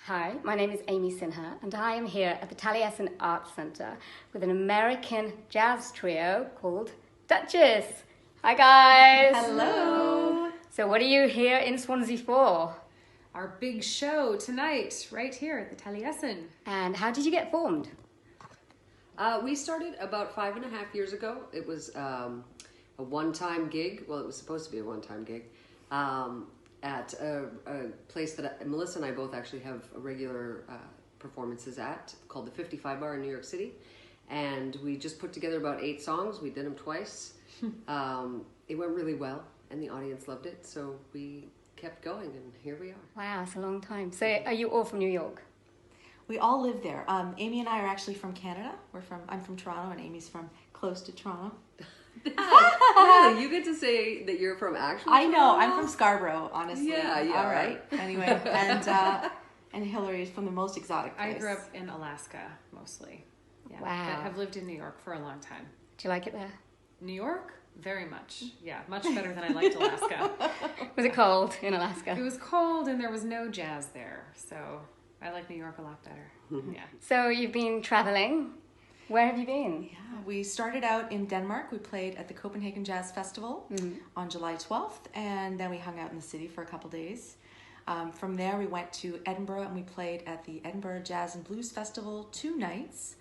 Hi, my name is Amy Sinha, and I am here at the Taliesin Arts Centre with an American jazz trio called Duchess. Hi, guys. Hello. So what are you here in Swansea for? Our big show tonight, right here at the Taliesin. And how did you get formed? We started about 5.5 years ago. It was a one-time gig. Well, it was supposed to be a one-time gig. At a place that Melissa and I both actually have regular performances at, called the 55 Bar in New York City. And we just put together about 8 songs. We did them twice. It went really well, and the audience loved it. So we kept going, and here we are. Wow, it's a long time. So are you all from New York? We all live there. Amy and I are actually from Canada. I'm from Toronto, and Amy's from close to Toronto. Really? You get to say that you're from actual I know. I'm from Scarborough, honestly. Yeah. All right. Anyway, and Hilary is from the most exotic place. I grew up in Alaska, mostly. Yeah. Wow. But have lived in New York for a long time. Do you like it there? New York? Very much. Yeah, much better than I liked Alaska. Was it cold in Alaska? It was cold and there was no jazz there. So I like New York a lot better. Yeah. So you've been traveling. Where have you been? Yeah, we started out in Denmark. We played at the Copenhagen Jazz Festival on July 12th, and then we hung out in the city for a couple days. From there, we went to Edinburgh, and we played at the Edinburgh Jazz and Blues Festival 2 nights.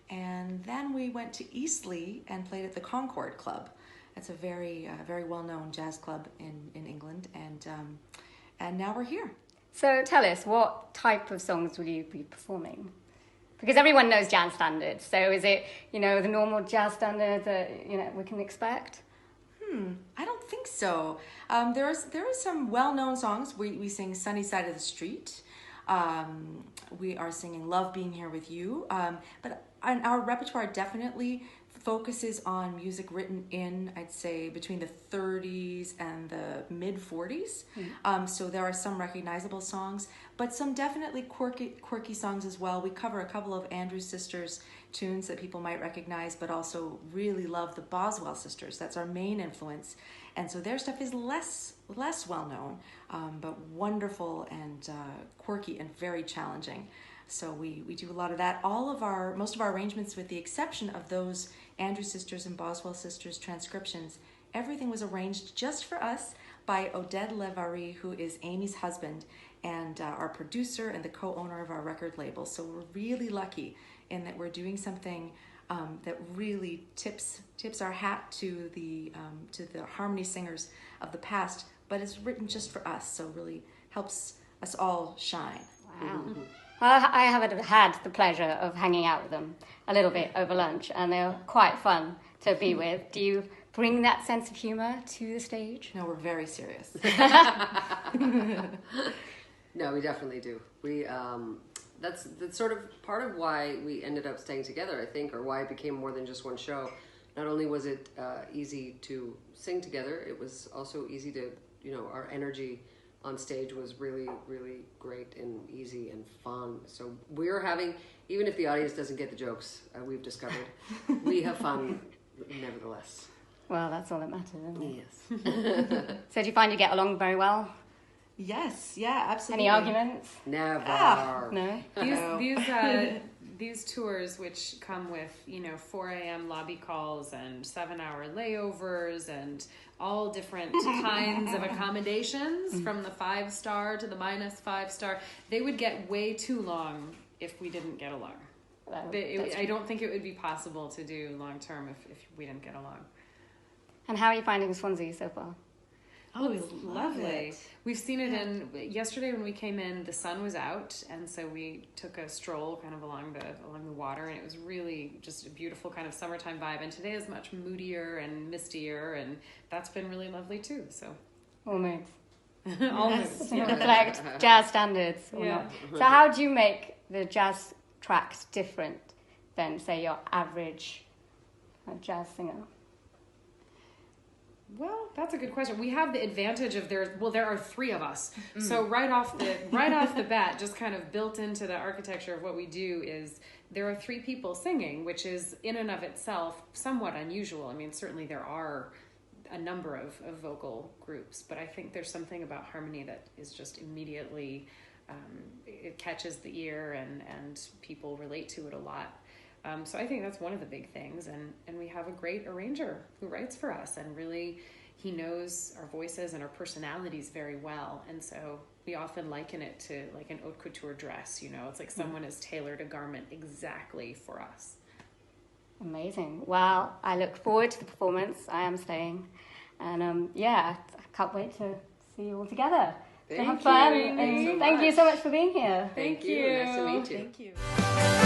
And then we went to Eastleigh and played at the Concord Club. It's a very well-known jazz club in England, and now we're here. So tell us, what type of songs will you be performing? Because everyone knows jazz standards. So is it, the normal jazz standards that, we can expect? I don't think so. There are some well-known songs. We sing Sunny Side of the Street. We are singing Love Being Here With You. But our repertoire definitely focuses on music written in, I'd say, between the 30s and the mid-40s. So there are some recognizable songs, but some definitely quirky songs as well. We cover a couple of Andrews Sisters tunes that people might recognize, but also really love the Boswell Sisters. That's our main influence. And so their stuff is less well-known, but wonderful and quirky and very challenging. So we do a lot of that. Most of our arrangements, with the exception of those Andrews Sisters and Boswell Sisters transcriptions, everything was arranged just for us by Oded Levari, who is Amy's husband and our producer and the co-owner of our record label. So we're really lucky in that we're doing something that really tips our hat to the harmony singers of the past, but it's written just for us, so really helps us all shine. Wow. Well, I have had the pleasure of hanging out with them a little bit over lunch, and they're quite fun to be with. Do you bring that sense of humor to the stage? No, we're very serious. No, we definitely do. We that's sort of part of why we ended up staying together, I think, or why it became more than just one show. Not only was it easy to sing together, it was also easy to, our energy on stage was really, really great and easy and fun. So we're having, even if the audience doesn't get the jokes, we've discovered, we have fun nevertheless. Well, that's all that matters, isn't it? Yes. So do you find you get along very well? Yes, yeah, absolutely. Any arguments? Never. No? These tours, which come with 4 a.m. lobby calls and 7-hour layovers and all different kinds of accommodations, from the 5-star to the -5-star, they would get way too long if we didn't get along. I don't think it would be possible to do long term if we didn't get along. And how are you finding Swansea so far? Oh, it's lovely. We've seen it yesterday when we came in, the sun was out, and so we took a stroll kind of along the water, and it was really just a beautiful kind of summertime vibe. And today is much moodier and mistier, and that's been really lovely too. So All moods. all moods. Yeah. Reflect jazz standards or Yeah. not. So how do you make the jazz tracks different than, say, your average jazz singer? Well, that's a good question. We have the advantage of there are 3 of us. So right off the bat, just kind of built into the architecture of what we do is there are 3 people singing, which is in and of itself somewhat unusual. I mean, certainly there are a number of vocal groups, but I think there's something about harmony that is just immediately, it catches the ear and people relate to it a lot. So I think that's one of the big things. And we have a great arranger who writes for us, and really he knows our voices and our personalities very well. And so we often liken it to like an haute couture dress, it's like someone has tailored a garment exactly for us. Amazing. Well, I look forward to the performance. I am staying. And I can't wait to see you all together. Thank Have fun. you. And thank you so much for being here. Thank you. Nice to meet you. Thank you.